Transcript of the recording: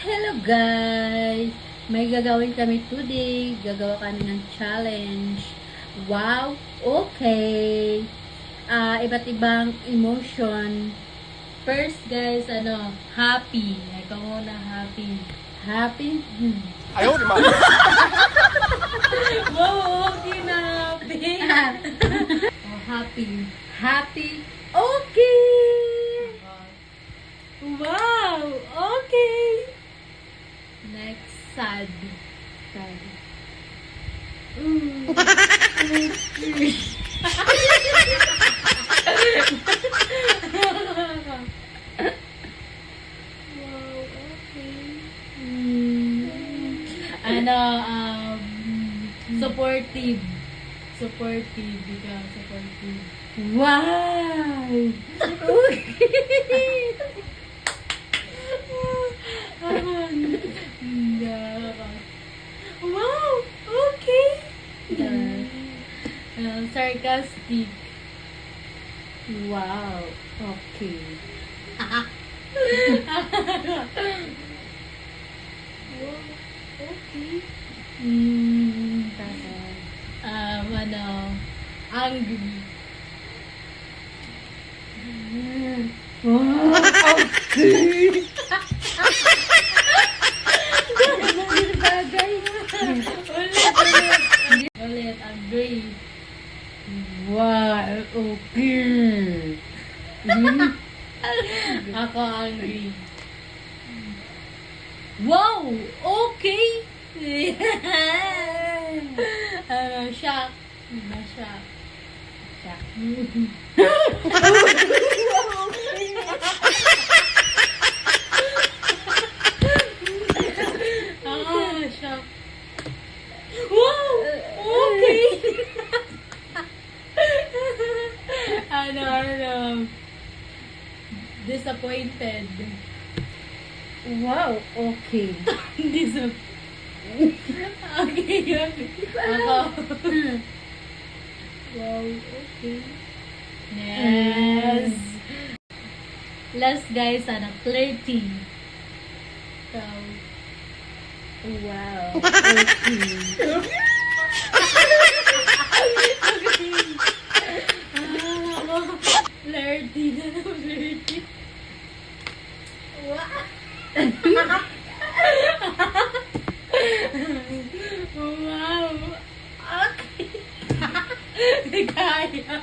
Hello guys! May gagawin kami today. Gagawa kami ng challenge. Wow! Okay! Iba't ibang emotion. First guys, happy. Ikaw muna, happy. Happy? Ayaw, di ba? Wow! Okay na, happy. Happy. Happy. Okay! Wow! Okay! Next, sad. Sad. Wow, okay. Supportive. Supportive. Ikaw, supportive. Wow! Okay! Wow! Okay! Sarcastic. Wow! Okay. Wow! Okay. Angry. Wow! Okay! Bagay. Ulit. Agree. Wow, okay. Ako angry. Wow, okay. Shock. Na-shock. Shock. Shock. Wow! Okay! Disappointed. Wow! Okay. Okay, yun. Ako. Wow! Okay. Yes! Last guys, flirty. So, wow! Okay. Flirty na flirty. Wow! Wow! Okay! Kaya!